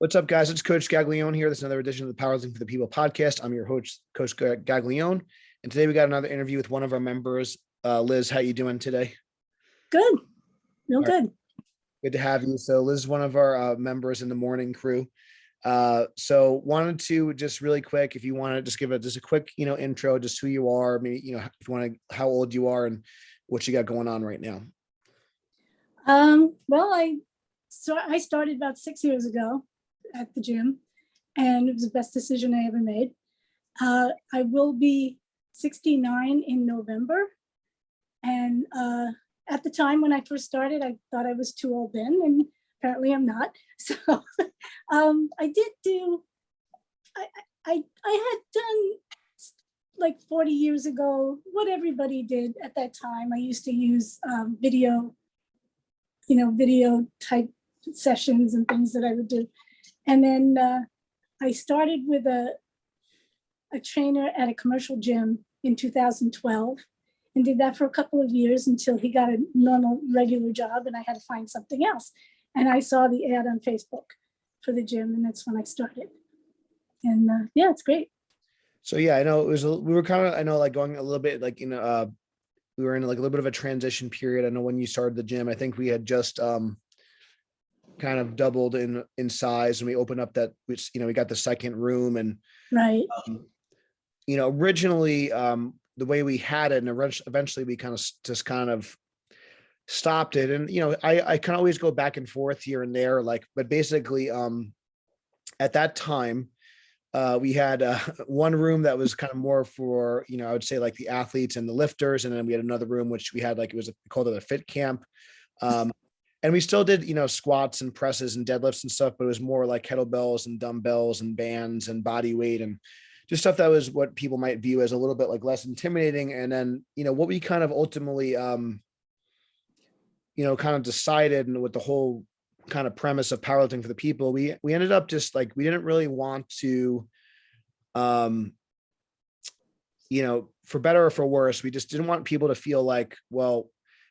What's up, guys? It's Coach Gaglione here. This is another edition of the Powerlifting for the People podcast. I'm your host, Coach Gaglione, and today we got another interview with one of our members. Liz, how you doing today? Good. Real right. good. Good to have you. So Liz is one of our members in the morning crew. So wanted to just really quick, if you want to just give just a quick, intro, just who you are, maybe, if you want to, how old you are and what you got going on right now. Well, I started about 6 years ago at the gym, and it was the best decision I ever made. I will be 69 in November. And at the time when I first started, I thought I was too old then, and apparently I'm not. So I had done like 40 years ago what everybody did at that time. I used to use video type sessions and things that I would do. And then I started with a trainer at a commercial gym in 2012 and did that for a couple of years until he got a normal, regular job and I had to find something else. And I saw the ad on Facebook for the gym, and that's when I started. And yeah, it's great. So yeah, I know we were kind of, I know, like going a little bit like, we were in like a little bit of a transition period. I know when you started the gym, I think we had just kind of doubled in size, and we opened up that, which, we got the second room, and right. Originally the way we had it, and eventually we kind of stopped it. And, I can always go back and forth here and there, but basically at that time, we had one room that was kind of more for, I would say like the athletes and the lifters. And then we had another room, which we had we called it a fit camp. And we still did, squats and presses and deadlifts and stuff, but it was more like kettlebells and dumbbells and bands and body weight and just stuff that was what people might view as a little bit like less intimidating. And then, what we kind of ultimately, kind of decided, and with the whole kind of premise of powerlifting for the people, we ended up just like, we didn't really want to, for better or for worse, we just didn't want people to feel like, well,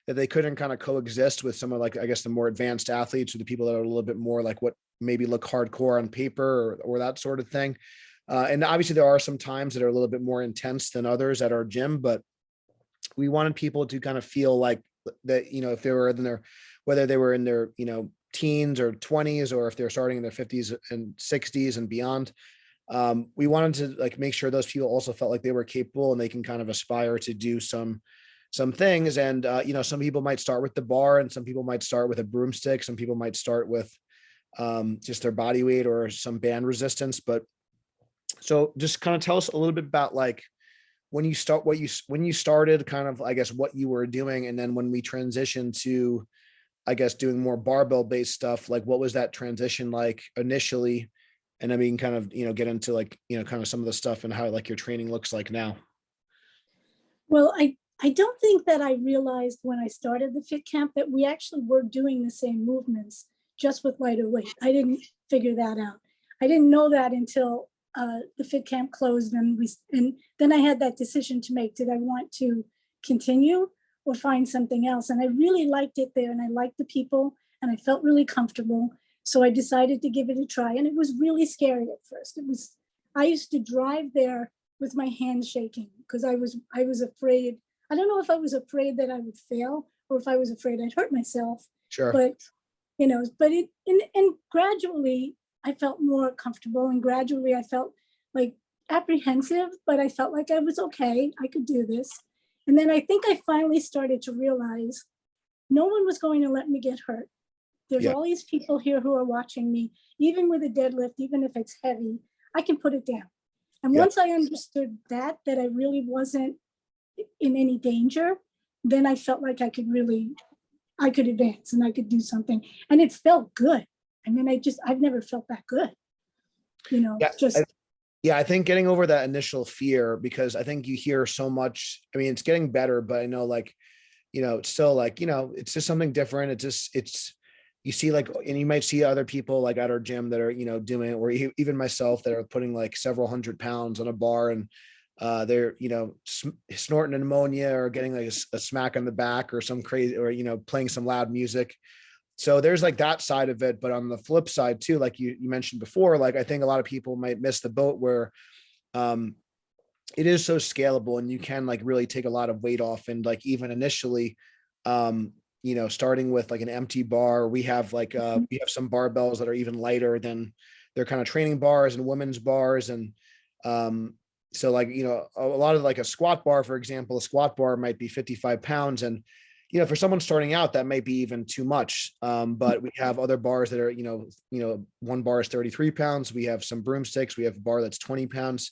that they couldn't kind of coexist with some of I guess the more advanced athletes, or the people that are a little bit more like what maybe look hardcore on paper or that sort of thing. And obviously there are some times that are a little bit more intense than others at our gym, but we wanted people to kind of feel like that, if they were in their, whether they were in their, teens or 20s, or if they're starting in their 50s and 60s and beyond, we wanted to make sure those people also felt like they were capable and they can kind of aspire to do some things. And, some people might start with the bar, and some people might start with a broomstick. Some people might start with just their body weight or some band resistance. But so just kind of tell us a little bit about when you started kind of, I guess, what you were doing. And then when we transitioned to, I guess, doing more barbell based stuff, what was that transition like initially? And then we can kind of, get into kind of some of the stuff and how your training looks like now. Well, I don't think that I realized when I started the fit camp that we actually were doing the same movements, just with lighter weight. I didn't figure that out. I didn't know that until the fit camp closed, and then I had that decision to make. Did I want to continue or find something else? And I really liked it there, and I liked the people, and I felt really comfortable. So I decided to give it a try, and it was really scary at first. I used to drive there with my hands shaking because I was afraid. I don't know if I was afraid that I would fail or if I was afraid I'd hurt myself. Sure. But, gradually I felt more comfortable, and gradually I felt apprehensive, but I felt like I was okay. I could do this. And then I think I finally started to realize no one was going to let me get hurt. There's all these people here who are watching me, even with a deadlift, even if it's heavy, I can put it down. And once I understood that I really wasn't in any danger, then I felt like I could advance and I could do something. And it felt good. I mean, I've never felt that good, I think getting over that initial fear, because I think you hear so much, I mean, it's getting better, but I know it's still it's just something different. It's you see and you might see other people at our gym that are, doing it, or even myself, that are putting several 100 pounds on a bar, and they're, snorting an ammonia or getting a smack on the back or some crazy, or, playing some loud music. So there's like that side of it. But on the flip side too, like you mentioned before, like I think a lot of people might miss the boat where um, it is so scalable and you can like really take a lot of weight off. And like even initially, um, starting with like an empty bar, we have like we have some barbells that are even lighter than their kind of training bars and women's bars. And so like, a lot of like a squat bar, for example, a squat bar might be 55 pounds. And, for someone starting out, that might be even too much. But we have other bars that are, one bar is 33 pounds. We have some broomsticks. We have a bar that's 20 pounds.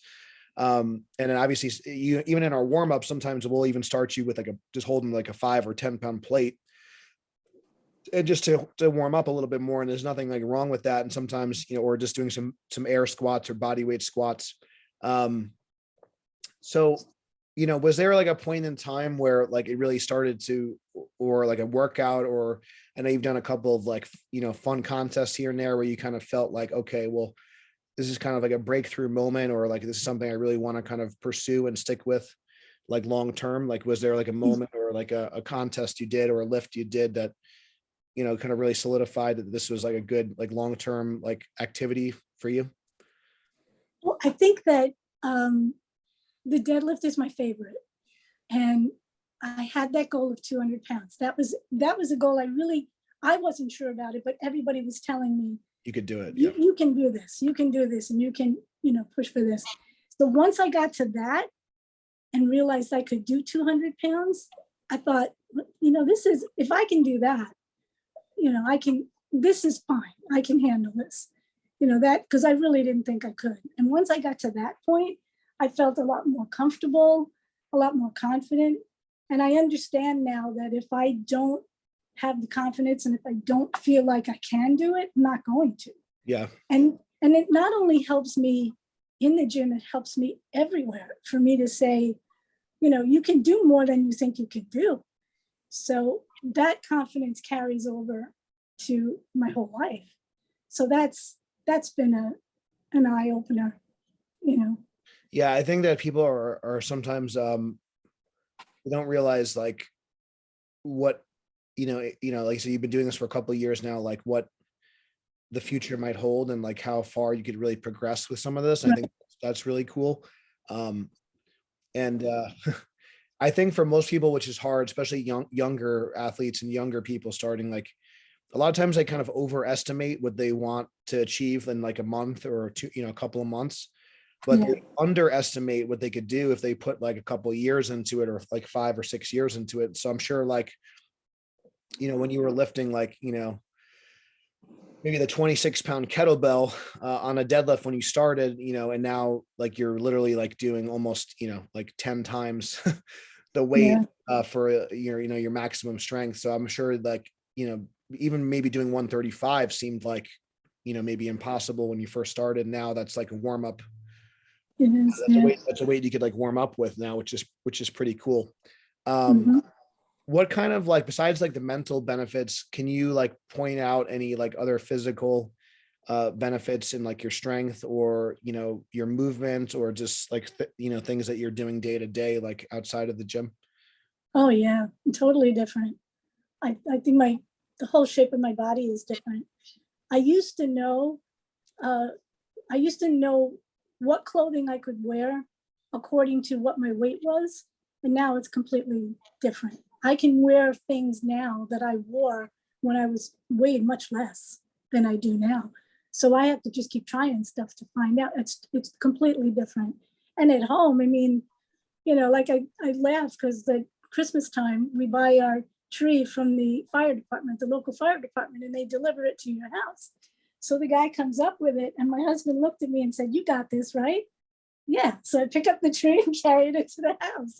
And then obviously even in our warm up, sometimes we'll even start you with like just holding like a 5 or 10 pound plate. And just to warm up a little bit more. And there's nothing like wrong with that. And sometimes, or just doing some air squats or body weight squats. So, was there like a point in time where like it really started to, or like a workout, or I know you've done a couple of like, fun contests here and there where you kind of felt like, okay, well, this is kind of like a breakthrough moment, or like, this is something I really want to kind of pursue and stick with like long-term? Like, was there like a moment or like a contest you did or a lift you did that, kind of really solidified that this was like a good, like long-term, like activity for you? Well, I think that the deadlift is my favorite. And I had that goal of 200 pounds. That was a goal I wasn't sure about it, but everybody was telling me, you could do it. You can do this. You can do this. And you can, push for this. So once I got to that and realized I could do 200 pounds, I thought, if I can do that, this is fine. I can handle this, because I really didn't think I could. And once I got to that point, I felt a lot more comfortable, a lot more confident. And I understand now that if I don't have the confidence and if I don't feel like I can do it, I'm not going to. Yeah. And it not only helps me in the gym, it helps me everywhere for me to say, you can do more than you think you can do. So that confidence carries over to my whole life. So that's been an eye opener, Yeah, I think that people are sometimes they don't realize like what like, so you've been doing this for a couple of years now, like what the future might hold and like how far you could really progress with some of this. I think that's really cool. And I think for most people, which is hard, especially younger athletes and younger people starting, like a lot of times they kind of overestimate what they want to achieve in like a month or two, a couple of months, but they underestimate what they could do if they put like a couple of years into it, or like 5 or 6 years into it. So I'm sure like, when you were lifting like, maybe the 26-pound kettlebell on a deadlift when you started, and now like you're literally like doing almost, like 10 times the weight for your maximum strength. So I'm sure like, even maybe doing 135 seemed like, maybe impossible when you first started. Now that's like a warm up. That's a weight you could like warm up with now, which is pretty cool. What kind of like, besides like the mental benefits, can you like point out any like other physical benefits in like your strength or, your movement, or just like, things that you're doing day to day, like outside of the gym? Oh yeah, totally different. I think the whole shape of my body is different. I used to know what clothing I could wear according to what my weight was. And now it's completely different. I can wear things now that I wore when I was weighed much less than I do now. So I have to just keep trying stuff to find out. It's completely different. And at home, I mean, like I laugh because at Christmas time, we buy our tree from the fire department, the local fire department, and they deliver it to your house. So the guy comes up with it, and my husband looked at me and said, "You got this, right?" Yeah. So I picked up the tree and carried it to the house,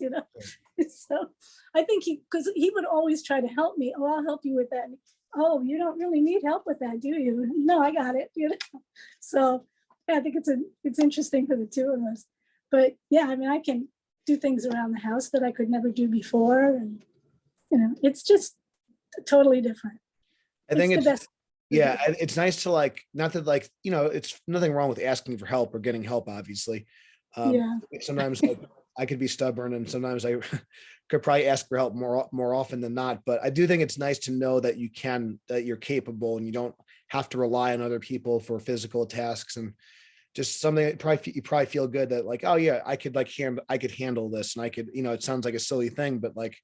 So I think because he would always try to help me. "Oh, I'll help you with that." "Oh, you don't really need help with that, do you?" "No, I got it." So yeah, I think it's interesting for the two of us. But yeah, I mean, I can do things around the house that I could never do before, and it's just totally different. I think it's the best. Yeah, it's nice to like, not that like, it's nothing wrong with asking for help or getting help, obviously. Sometimes like, I could be stubborn, and sometimes I could probably ask for help more often than not. But I do think it's nice to know that that you're capable and you don't have to rely on other people for physical tasks, and just something that you probably feel good that like, oh yeah, I could handle this, and I could, it sounds like a silly thing, but like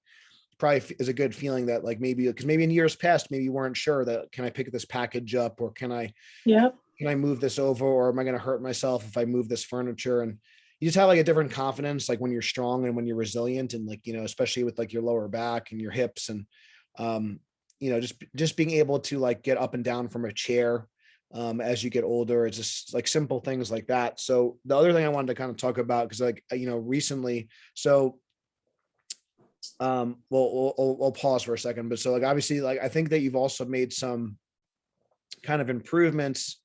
probably is a good feeling that like maybe because maybe in years past maybe you weren't sure that can I pick this package up, or Yep. can I move this over, or am I going to hurt myself if I move this furniture? And you just have like a different confidence, like when you're strong and when you're resilient, and like, especially with like your lower back and your hips, and, just being able to like get up and down from a chair, as you get older. It's just like simple things like that. So the other thing I wanted to kind of talk about, cause like, recently, so, we'll pause for a second, but so like, obviously, like, I think that you've also made some kind of improvements,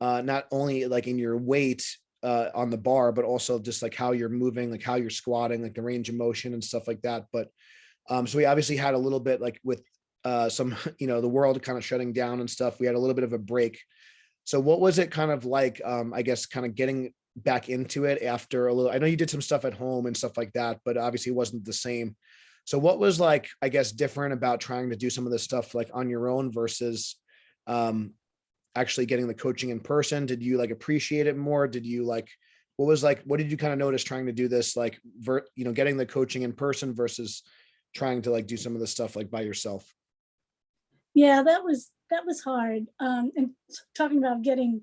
not only like in your weight on the bar, but also just like how you're moving, like how you're squatting, like the range of motion and stuff like that. But so we obviously had a little bit like with some, the world kind of shutting down and stuff. We had a little bit of a break. So what was it kind of like, I guess, kind of getting back into it after a little? I know you did some stuff at home and stuff like that, but obviously it wasn't the same. So what was like, I guess, different about trying to do some of this stuff like on your own versus um, actually getting the coaching in person? Did you like appreciate it more? Did you like, what did you kind of notice trying to do this, like, getting the coaching in person versus trying to like do some of this stuff like by yourself? Yeah, that was hard. And talking about being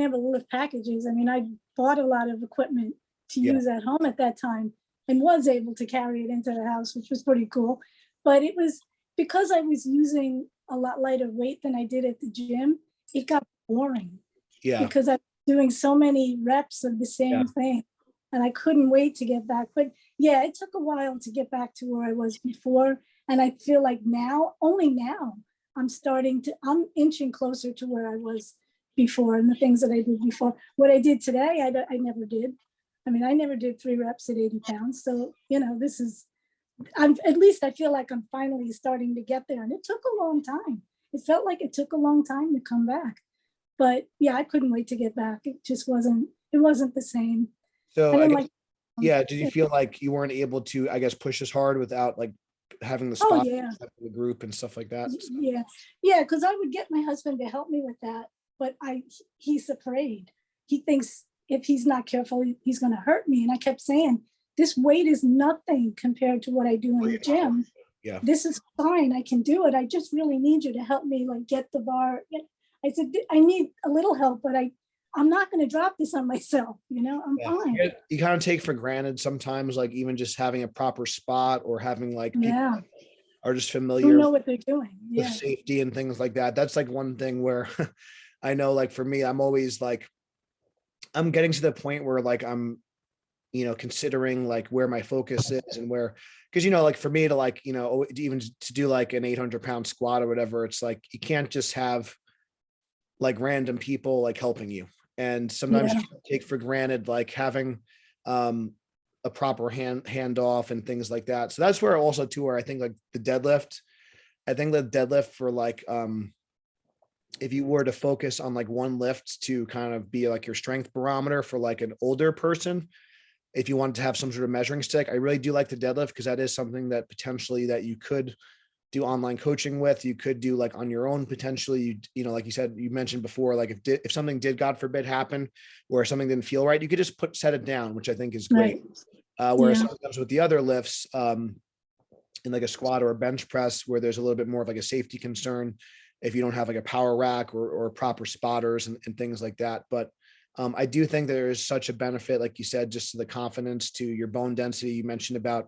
able to lift packages. I mean, I bought a lot of equipment to Yeah. use at home at that time and was able to carry it into the house, which was pretty cool. But it was because I was using a lot lighter weight than I did at the gym, it got boring Yeah. because I was doing so many reps of the Yeah. same thing and I couldn't wait to get back. But yeah, it took a while to get back to where I was before. And I feel like only now, I'm inching closer to where I was before and the things that I did before. What I did today, I never did. I mean, I never did 3 reps at 80 pounds. So, at least I feel like I'm finally starting to get there. And it took a long time. It felt like it took a long time to come back. But yeah, I couldn't wait to get back. It wasn't the same. I So I didn't guess, like, yeah. Did you feel like you weren't able to, I guess, push as hard without like having the oh spot, yeah, the group and stuff like that? yeah, yeah, because I would get my husband to help me with that, but he's afraid. He thinks if he's not careful, he's going to hurt me. And I kept saying, this weight is nothing compared to what I do in the gym. Yeah. This is fine. I can do it. I just really need you to help me like get the bar. I said, I need a little help, but I'm not going to drop this on myself. I'm Yeah. fine. You kind of take for granted sometimes, like even just having a proper spot or having like people Yeah. are just Who familiar know what they're doing. with Yeah. safety and things like that. That's like one thing where I know, like for me, I'm always like, I'm getting to the point where like I'm, considering like where my focus is and where, because, like for me to like, even to do like an 800-pound squat or whatever, it's like, you can't just have like random people like helping you. And sometimes Yeah. you take for granted, like having, a proper handoff and things like that. So that's where also too, where I think like I think the deadlift for like, if you were to focus on like one lift to kind of be like your strength barometer for like an older person, if you wanted to have some sort of measuring stick, I really do like the deadlift because that is something that potentially that you could do online coaching with. You could do like on your own potentially. Like you said, you mentioned before, like if something did, God forbid, happen where something didn't feel right, you could just set it down, which I think is great. Right. Whereas Yeah. sometimes with the other lifts, in like a squat or a bench press, where there's a little bit more of like a safety concern if you don't have like a power rack or proper spotters and things like that. But I do think there is such a benefit, like you said, just to the confidence, to your bone density. You mentioned about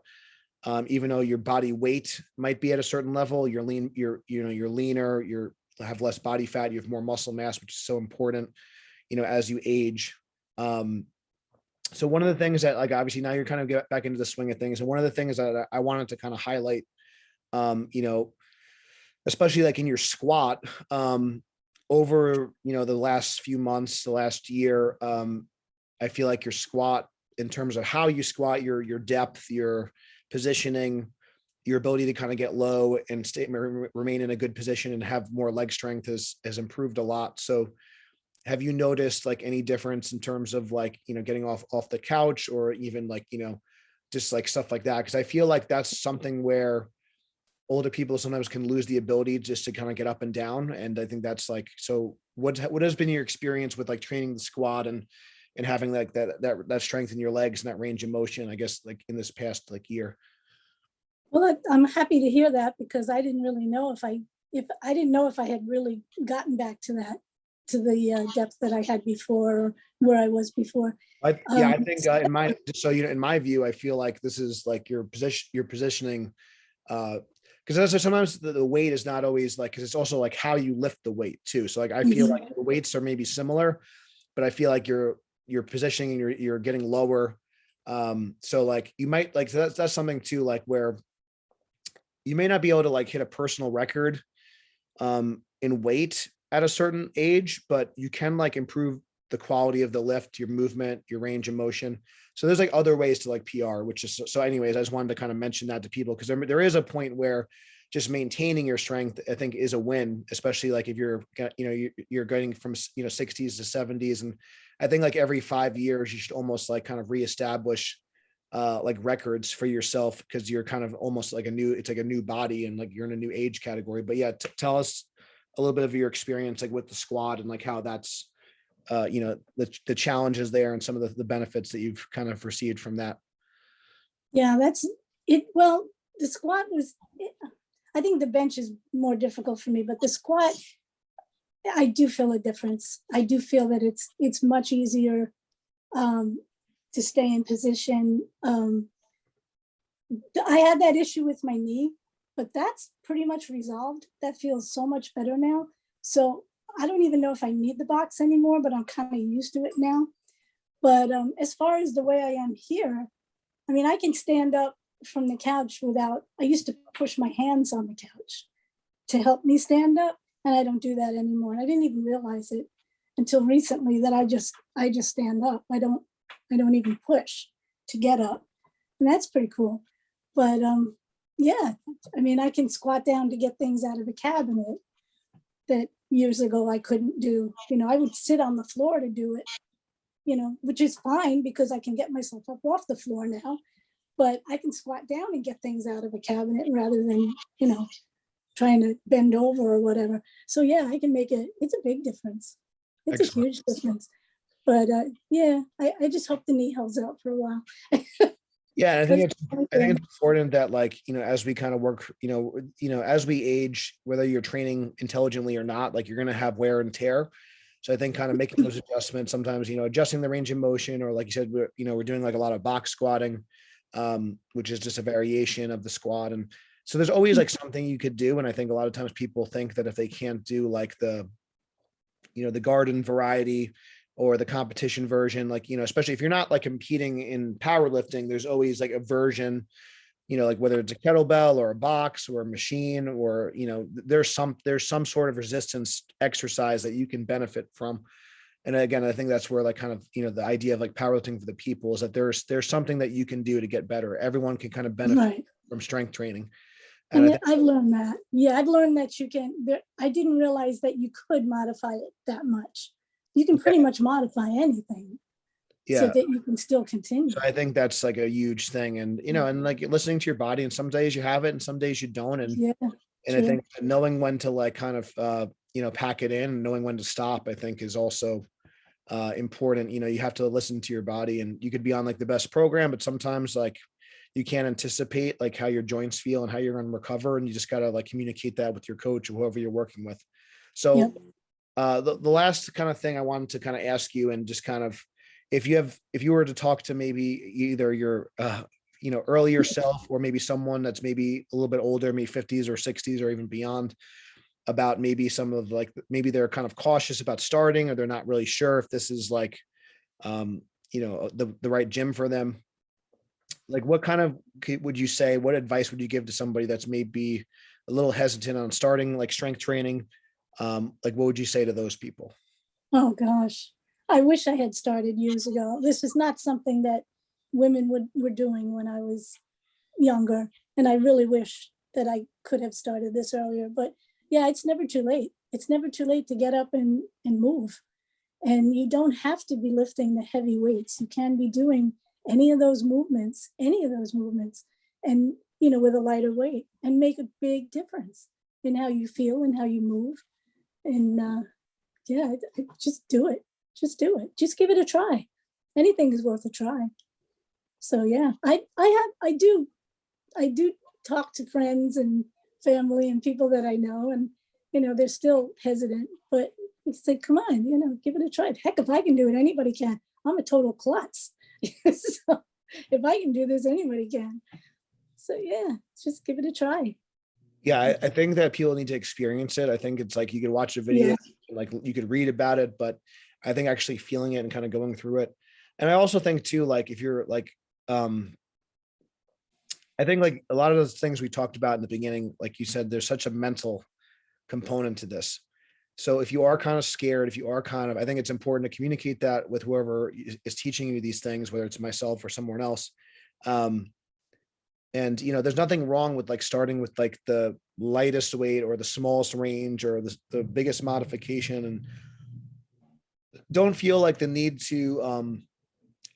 even though your body weight might be at a certain level, you're lean, you're leaner, you have less body fat, you have more muscle mass, which is so important, as you age. So one of the things that like, obviously now you're kind of get back into the swing of things. And one of the things that I wanted to kind of highlight, especially like in your squat, over, the last few months, the last year, I feel like your squat, in terms of how you squat, your depth, your positioning, your ability to kind of get low and remain in a good position and have more leg strength has improved a lot. So have you noticed like any difference in terms of like, getting off the couch, or even like, just like stuff like that. Cause I feel like that's something where older people sometimes can lose the ability just to kind of get up and down. And I think that's like, so what has been your experience with like training the squat and having like that strength in your legs and that range of motion, I guess, like in this past like year? Well, I'm happy to hear that, because I didn't really know if I didn't know if I had really gotten back to that, to the depth that I had before, or where I was before. Yeah, I think in my, just so you know, in my view, I feel like this is like your positioning, because sometimes the weight is not always like, because it's also like how you lift the weight too. So like I feel like the weights are maybe similar, but I feel like you're positioning and you're getting lower. So like you might like, so that's something too, like where you may not be able to like hit a personal record in weight at a certain age, but you can like improve the quality of the lift, your movement, your range of motion. So there's like other ways to like PR, which is so anyways, I just wanted to kind of mention that to people, because there is a point where just maintaining your strength, I think, is a win, especially like if you're going from 60s to 70s. And I think like every 5 years, you should almost like kind of reestablish like records for yourself, because you're kind of almost like it's like a new body and like you're in a new age category. But yeah, tell us a little bit of your experience like with the squad and like how that's the challenges there and some of the benefits that you've kind of received from that. Yeah, that's it. Well, the squat I think the bench is more difficult for me, but the squat, I do feel a difference. I do feel that it's much easier to stay in position. I had that issue with my knee, but that's pretty much resolved. That feels so much better now. So I don't even know if I need the box anymore, but I'm kind of used to it now. But as far as the way I am here, I mean, I can stand up from the couch I used to push my hands on the couch to help me stand up, and I don't do that anymore. And I didn't even realize it until recently that I just stand up. I don't even push to get up. And that's pretty cool. But yeah, I mean, I can squat down to get things out of the cabinet that years ago I couldn't do. I would sit on the floor to do it, which is fine because I can get myself up off the floor now, but I can squat down and get things out of a cabinet rather than, trying to bend over or whatever. So yeah, I can it's a big difference. It's Excellent. A huge difference. But yeah, I just hope the knee holds out for a while. Yeah, I think it's important that like, as we kind of work, as we age, whether you're training intelligently or not, like you're going to have wear and tear. So I think kind of making those adjustments, sometimes, adjusting the range of motion, or like you said, we're doing like a lot of box squatting, which is just a variation of the squat. And so there's always like something you could do. And I think a lot of times people think that if they can't do like the garden variety or the competition version, like, especially if you're not like competing in powerlifting, there's always like a version, like whether it's a kettlebell or a box or a machine, or, there's some sort of resistance exercise that you can benefit from. And again, I think that's where like kind of, the idea of like powerlifting for the people is that there's something that you can do to get better. Everyone can kind of benefit from strength training. And I've learned that. Yeah, I've learned that I didn't realize that you could modify it that much. You can pretty much modify anything so that you can still continue. So I think that's like a huge thing. And, and like listening to your body, and some days you have it and some days you don't. And, I think knowing when to like kind of, pack it in and knowing when to stop, I think is also important. You have to listen to your body, and you could be on like the best program, but sometimes like you can't anticipate like how your joints feel and how you're going to recover. And you just got to like communicate that with your coach or whoever you're working with. So the last kind of thing I wanted to kind of ask you, and just kind of, if you were to talk to maybe either your, earlier self, or maybe someone that's maybe a little bit older, maybe 50s or 60s or even beyond, about maybe some of like, maybe they're kind of cautious about starting, or they're not really sure if this is like, the right gym for them. Like what kind of would you say, what advice would you give to somebody that's maybe a little hesitant on starting like strength training? Like what would you say to those people? Oh gosh, I wish I had started years ago. This is not something that women were doing when I was younger. And I really wish that I could have started this earlier, but yeah, it's never too late. It's never too late to get up and move. And you don't have to be lifting the heavy weights. You can be doing any of those movements, and, with a lighter weight, and make a big difference in how you feel and how you move. And yeah, just do it. Just do it. Just give it a try. Anything is worth a try. So yeah, I do talk to friends and family and people that I know, and they're still hesitant, but it's like, come on, give it a try. Heck, if I can do it, anybody can. I'm a total klutz. So if I can do this, anybody can. So yeah, just give it a try. Yeah, I think that people need to experience it. I think it's like you could watch a video, Yeah. like you could read about it, but I think actually feeling it and kind of going through it. And I also think too, like if you're like, I think like a lot of those things we talked about in the beginning, like you said, there's such a mental component to this. So if you are kind of scared, if you are kind of, I think it's important to communicate that with whoever is teaching you these things, whether it's myself or someone else. And there's nothing wrong with like starting with like the lightest weight or the smallest range or the biggest modification, and don't feel like the need to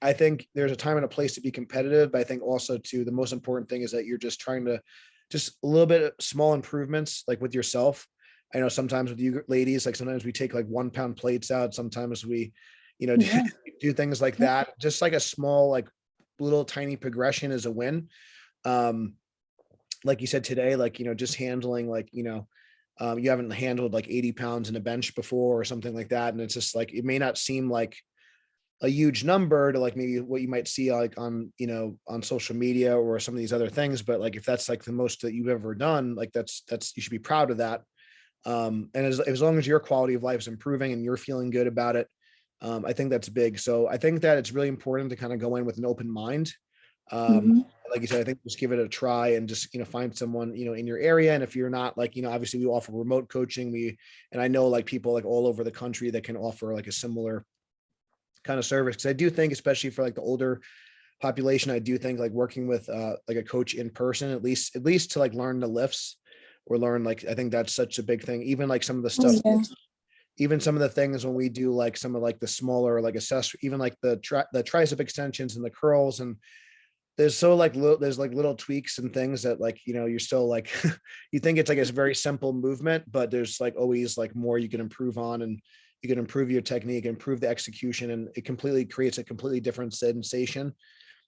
I think there's a time and a place to be competitive, but I think also too, the most important thing is that you're just trying to just a little bit of small improvements, like with yourself. I know sometimes with you ladies, like sometimes we take like 1 pound plates out. Sometimes we, Yeah. do things like that. Just like a small, like little tiny progression is a win. Um, like you said today, like, just handling like, you haven't handled like 80 pounds in a bench before or something like that. And it's just like, it may not seem like a huge number to like maybe what you might see like on, on social media or some of these other things. But like, if that's like the most that you've ever done, like that's, you should be proud of that. And as long as your quality of life is improving and you're feeling good about it, I think that's big. So I think that it's really important to kind of go in with an open mind. Mhm. Like you said, I think just give it a try and just, find someone, in your area. And if you're not like, obviously we offer remote coaching. And I know like people like all over the country that can offer like a similar kind of service. Cause I do think, especially for like the older population, I do think like working with like a coach in person, at least to like learn the lifts or learn, like, I think that's such a big thing. Even like some of the Oh, stuff, yeah. even some of the things when we do like some of like the smaller, like accessory, even like the tricep extensions and the curls, and there's so like there's like little tweaks and things that like, you're still like, you think it's like a very simple movement, but there's like always like more you can improve on, and you can improve your technique, improve the execution, and it completely creates a completely different sensation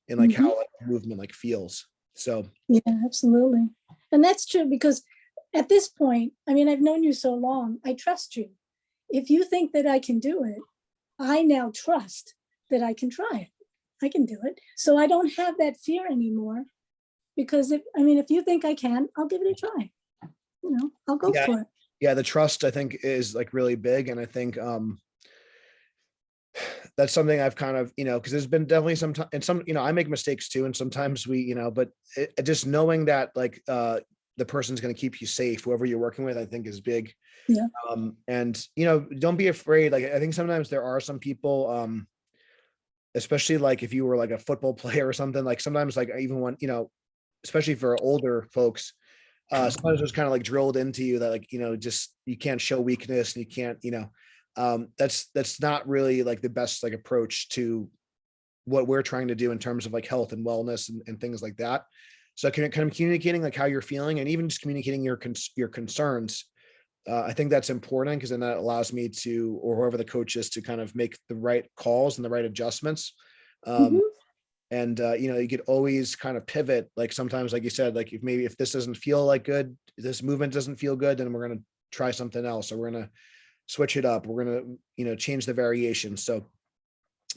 in like Mhm. how like the movement like feels. So Yeah, absolutely. And that's true, because at this point, I mean, I've known you so long, I trust you. If you think that I can do it, I now trust that I can try it. I can do it. So I don't have that fear anymore, because if you think I can, I'll give it a try. I'll go yeah, for it. yeah, the trust I think is like really big. And I think that's something I've kind of, because there's been definitely some time, and some, I make mistakes too. And sometimes we, but just knowing that like the person's going to keep you safe, whoever you're working with, I think is big. Yeah. And don't be afraid. Like I think sometimes there are some people, especially like if you were like a football player or something, like sometimes like even when, especially for older folks, sometimes it's kind of like drilled into you that like, just you can't show weakness, and you can't, that's not really like the best like approach to what we're trying to do in terms of like health and wellness and things like that. So kind of communicating like how you're feeling, and even just communicating your concerns. I think that's important, because then that allows me to, or whoever the coach is, to kind of make the right calls and the right adjustments. Um, Mhm. and you could always kind of pivot. Like sometimes, like you said, like if this doesn't feel like good, this movement doesn't feel good, then we're going to try something else, or we're going to switch it up. We're going to, change the variation. So,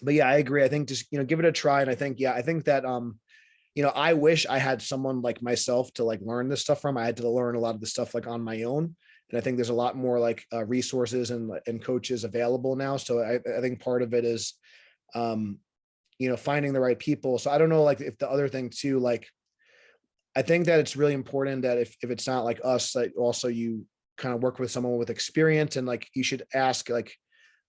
but yeah, I agree. I think just, give it a try. And I think, yeah, I think that, I wish I had someone like myself to like learn this stuff from. I had to learn a lot of the stuff like on my own. And I think there's a lot more like resources and coaches available now. So I think part of it is, um, finding the right people. So I don't know, like if the other thing too, like, I think that it's really important that if it's not like us, like also you kind of work with someone with experience, and like you should ask like,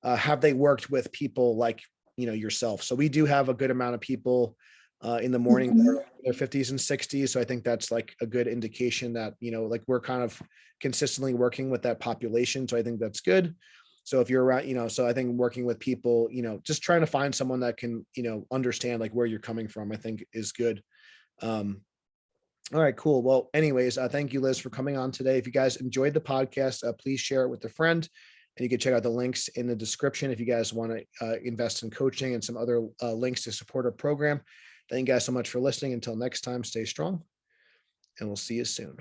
have they worked with people like, yourself? So we do have a good amount of people in the morning that Mhm. are in their 50s and 60s. So I think that's like a good indication that, like we're kind of consistently working with that population. So I think that's good. So if you're around, so I think working with people, just trying to find someone that can, understand like where you're coming from, I think is good. Um, all right, cool. Well, anyways, thank you, Liz, for coming on today. If you guys enjoyed the podcast, please share it with a friend. And you can check out the links in the description if you guys want to invest in coaching and some other links to support our program. Thank you guys so much for listening. Until next time, stay strong, and we'll see you soon.